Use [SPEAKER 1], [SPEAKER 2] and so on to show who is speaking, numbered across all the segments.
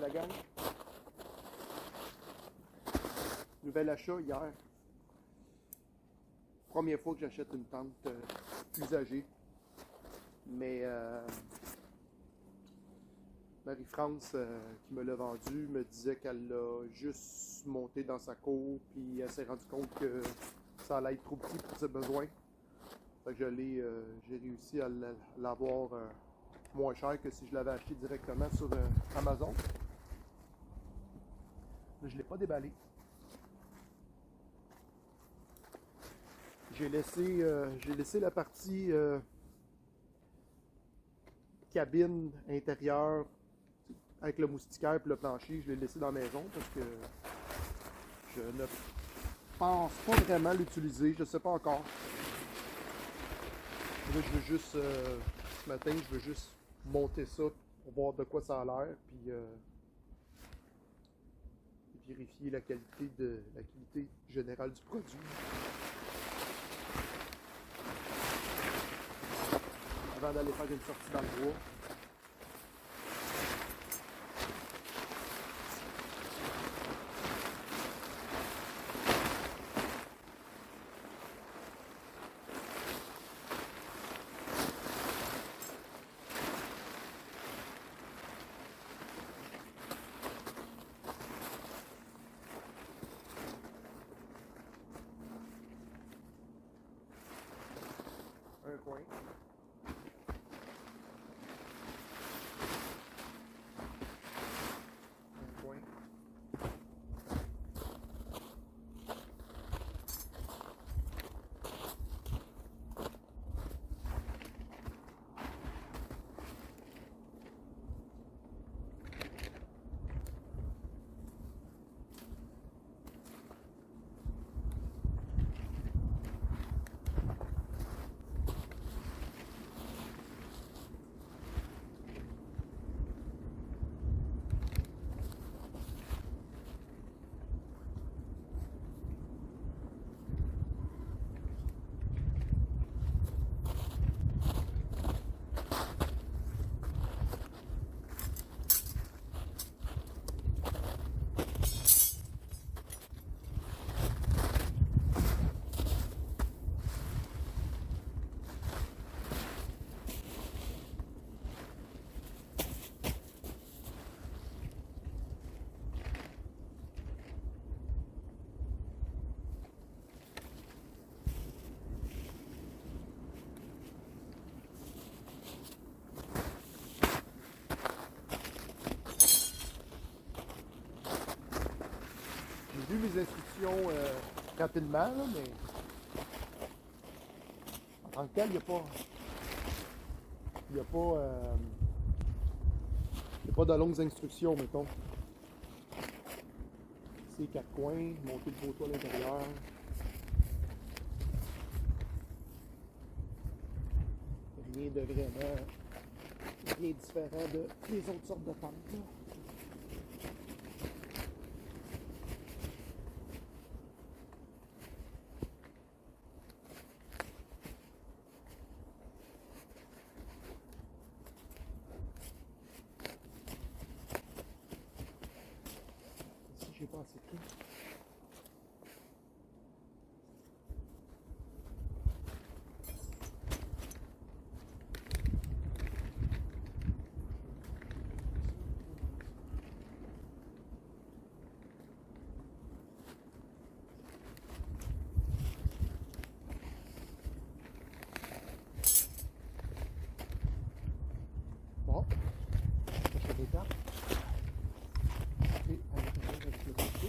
[SPEAKER 1] la gang. Nouvel achat hier. Première fois que j'achète une tente usagée. Mais Marie-France, qui me l'a vendue, me disait qu'elle l'a juste monté dans sa cour, puis elle s'est rendue compte que ça allait être trop petit pour ses besoins. Fait que j'ai réussi à l'avoir moins cher que si je l'avais acheté directement sur Amazon. Mais je ne l'ai pas déballé. J'ai laissé la partie cabine intérieure avec le moustiquaire et le plancher, je l'ai laissé dans la maison parce que je ne pense pas vraiment l'utiliser, je ne sais pas encore. Là, je veux juste, ce matin, je veux juste monter ça pour voir de quoi ça a l'air, puis vérifier la qualité générale du produit. Avant d'aller faire une sortie dans le bois. Un coin. Un coin. J'ai lu mes instructions rapidement, là, mais en tant que tel, il n'y a pas de longues instructions, mettons. C'est 4 coins, monter le poteau à l'intérieur. Rien de vraiment bien différent des autres sortes de tentes, là. J'ai pas assez pris. Bon, je fais des cartes. Et à l'intérieur avec le côté.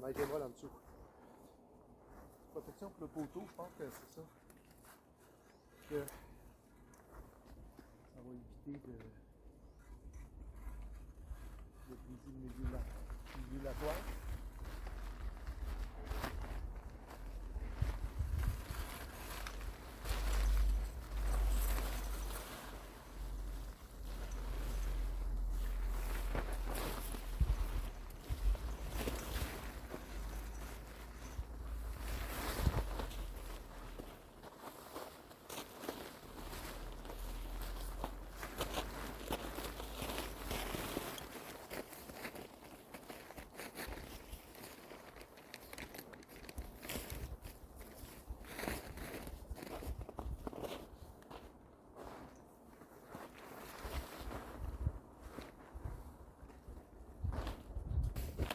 [SPEAKER 1] neige est molle en dessous. Protection pour le poteau, je pense que c'est ça. Que ça va éviter de briser le milieu de la toile.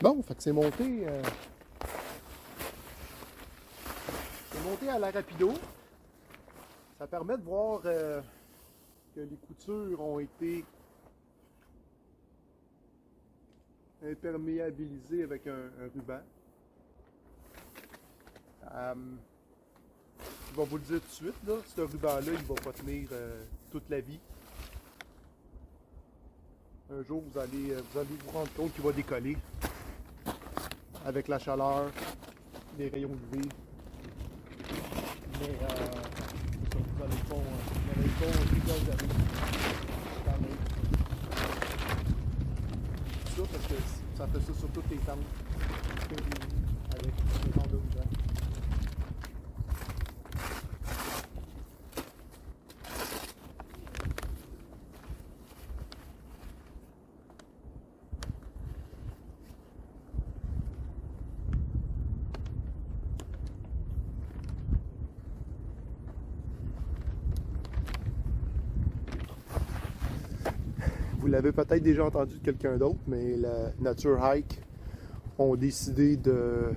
[SPEAKER 1] Bon, fait que c'est monté à la rapido. Ça permet de voir que les coutures ont été imperméabilisées avec un ruban. Je vais vous le dire tout de suite, là, ce ruban-là, il ne va pas tenir toute la vie. Un jour, vous allez vous rendre compte qu'il va décoller avec la chaleur, les rayons UV. Mais vous allez le bon rigole avec quand même. Ça parce que ça fait ça sur toutes les tentes avec les tentes de ruban. Vous l'avez peut-être déjà entendu de quelqu'un d'autre, mais la Nature Hike ont décidé de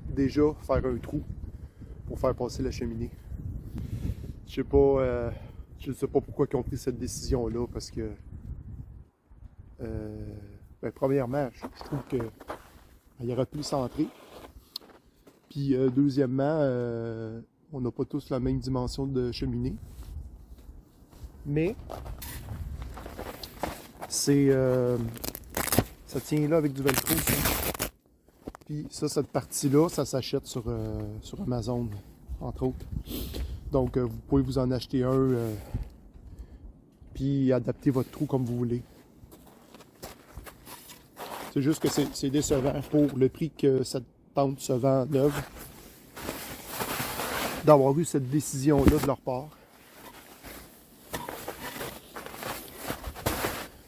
[SPEAKER 1] déjà faire un trou pour faire passer la cheminée. Je ne sais pas pourquoi ils ont pris cette décision-là, parce que premièrement, je trouve qu'il aurait pu le centrer. Puis deuxièmement, on n'a pas tous la même dimension de cheminée. Mais ça tient là avec du velcro. Ça. Puis ça, cette partie-là, ça s'achète sur Amazon, entre autres. Donc vous pouvez vous en acheter un, puis adapter votre trou comme vous voulez. C'est juste que c'est décevant pour le prix que cette tente se vend neuve, d'avoir eu cette décision-là de leur part.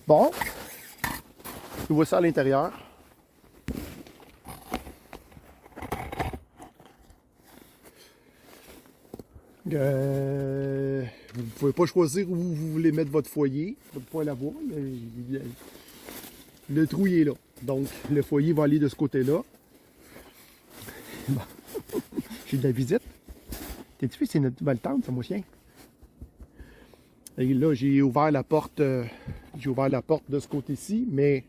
[SPEAKER 1] Bon, nous voici à l'intérieur. Vous ne pouvez pas choisir où vous voulez mettre votre foyer. Vous ne pouvez pas l'avoir. Le trou il est là. Donc, le foyer va aller de ce côté-là. Bon. J'ai de la visite. T'as-tu vu, c'est notre nouvelle tente, ça, mon chien? Et là, j'ai ouvert la porte de ce côté-ci, mais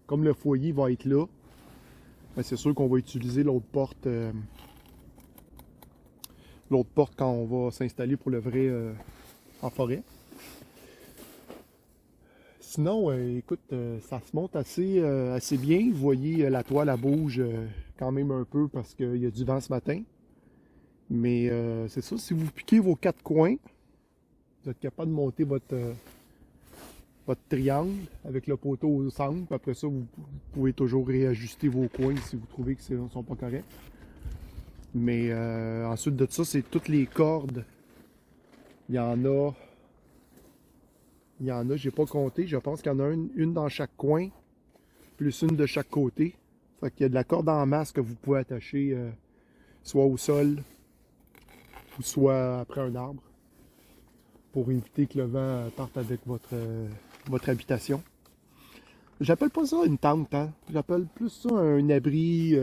[SPEAKER 1] comme le foyer va être là, ben c'est sûr qu'on va utiliser l'autre porte quand on va s'installer pour le vrai en forêt. Sinon, écoute, ça se monte assez bien. Vous voyez, la toile elle bouge quand même un peu parce qu'il y a du vent ce matin. Mais c'est ça, si vous piquez vos quatre coins, vous êtes capable de monter votre triangle avec le poteau au centre. Puis après ça, vous pouvez toujours réajuster vos coins si vous trouvez qu'ils ne sont pas corrects. Mais ensuite de ça, c'est toutes les cordes. Il y en a, j'ai pas compté. Je pense qu'il y en a une dans chaque coin, plus une de chaque côté. Fait qu'il y a de la corde en masse que vous pouvez attacher soit au sol ou soit après un arbre, pour éviter que le vent parte avec votre habitation. J'appelle pas ça une tente, hein? J'appelle plus ça un abri,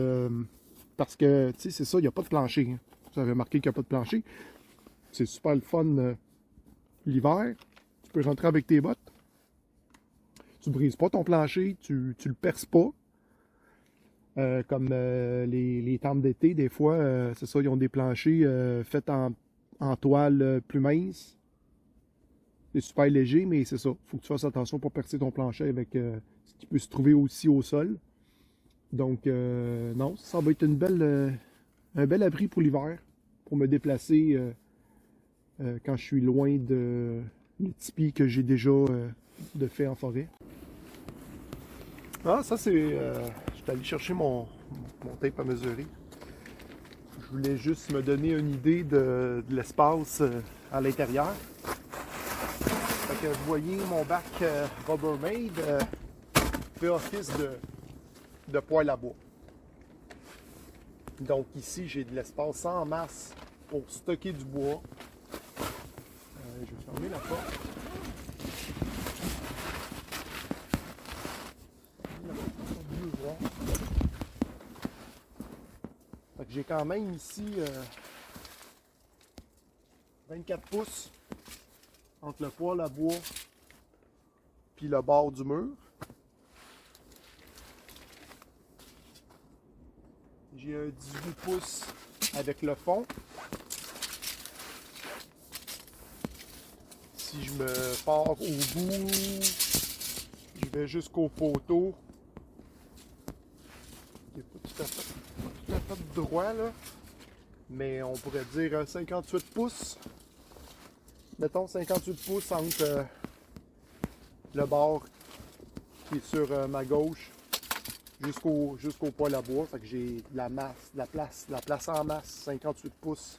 [SPEAKER 1] parce que, tu sais, c'est ça, il n'y a pas de plancher. Hein. Vous avez remarqué qu'il n'y a pas de plancher. C'est super le fun l'hiver. Tu peux rentrer avec tes bottes. Tu brises pas ton plancher, tu le perces pas. Comme les tentes d'été, des fois, c'est ça, ils ont des planchers faits en toile plus mince. C'est super léger, mais c'est ça. Il faut que tu fasses attention pour percer ton plancher avec ce qui peut se trouver aussi au sol. Donc, non, ça va être un bel abri pour l'hiver, pour me déplacer quand je suis loin de les tipis que j'ai déjà de fait en forêt. Ah, ça c'est... je suis allé chercher mon tape à mesurer. Je voulais juste me donner une idée de l'espace à l'intérieur. Fait que vous voyez, mon bac Rubbermaid fait office de poêle à bois. Donc ici, j'ai de l'espace en masse pour stocker du bois. Je vais fermer la porte. Fait que j'ai quand même ici 24 pouces entre le poêle à bois puis le bord du mur. J'ai un 18 pouces avec le fond. Si je me pars au bout, je vais jusqu'au poteau. Il n'est pas tout à fait droit là, mais on pourrait dire 58 pouces. Mettons 58 pouces entre le bord qui est sur ma gauche jusqu'au poêle à bois. Fait que j'ai de la masse, de la place en masse, 58 pouces.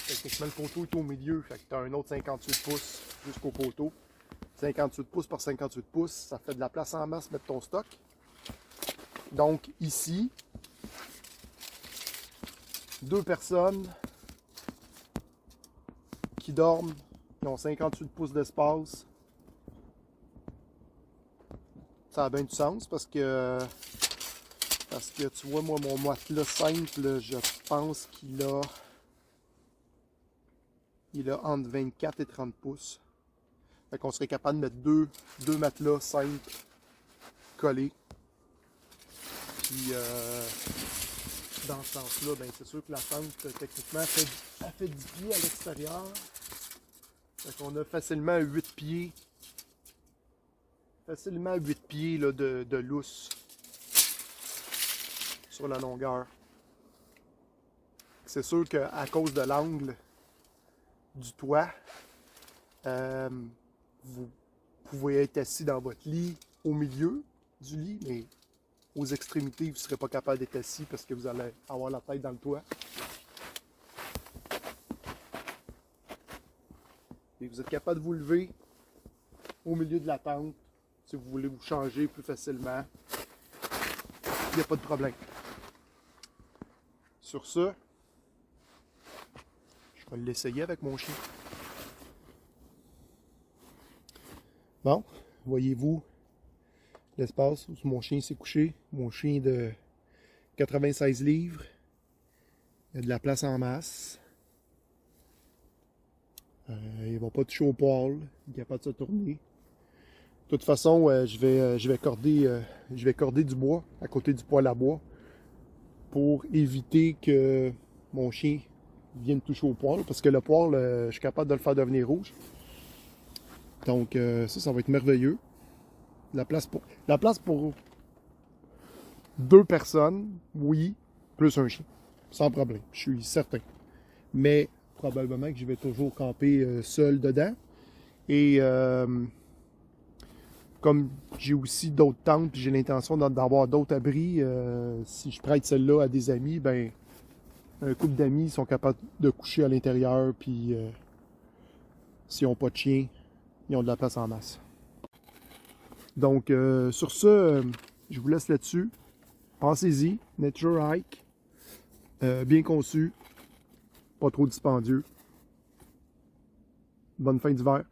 [SPEAKER 1] Techniquement, le poteau est au milieu, fait que tu as un autre 58 pouces jusqu'au poteau. 58 pouces par 58 pouces, ça fait de la place en masse mettre ton stock. Donc ici, 2 personnes qui dorment, qui ont 58 pouces d'espace. Ça a bien du sens parce que tu vois, moi, mon matelas simple, je pense qu'il a entre 24 et 30 pouces. Fait qu'on serait capable de mettre deux matelas simples collés. Puis dans ce sens-là, ben, c'est sûr que la tente, techniquement, elle fait 10 pieds à l'extérieur. Fait qu'on a facilement 8 pieds. Facilement 8 pieds là, de lousse sur la longueur. C'est sûr qu'à cause de l'angle du toit, vous pouvez être assis dans votre lit au milieu du lit, mais aux extrémités, vous ne serez pas capable d'être assis parce que vous allez avoir la tête dans le toit. Et vous êtes capable de vous lever au milieu de la tente si vous voulez vous changer plus facilement. Il n'y a pas de problème. Sur ce, je vais l'essayer avec mon chien. Bon, voyez-vous l'espace où mon chien s'est couché. Mon chien de 96 livres. Il y a de la place en masse. Il ne va pas toucher au poêle. Il est capable de se tourner. De toute façon, je vais corder du bois à côté du poêle à bois pour éviter que mon chien vienne toucher au poêle, parce que le poêle, je suis capable de le faire devenir rouge. Donc ça va être merveilleux. La place pour 2 personnes, oui, plus un chien, sans problème, je suis certain. Mais probablement que je vais toujours camper seul dedans. Et comme j'ai aussi d'autres tentes, puis j'ai l'intention d'avoir d'autres abris, si je prête celle-là à des amis, ben un couple d'amis sont capables de coucher à l'intérieur, puis s'ils n'ont pas de chien, ils ont de la place en masse. Donc sur ce, je vous laisse là-dessus. Pensez-y, Nature Hike, bien conçu, pas trop dispendieux. Bonne fin d'hiver.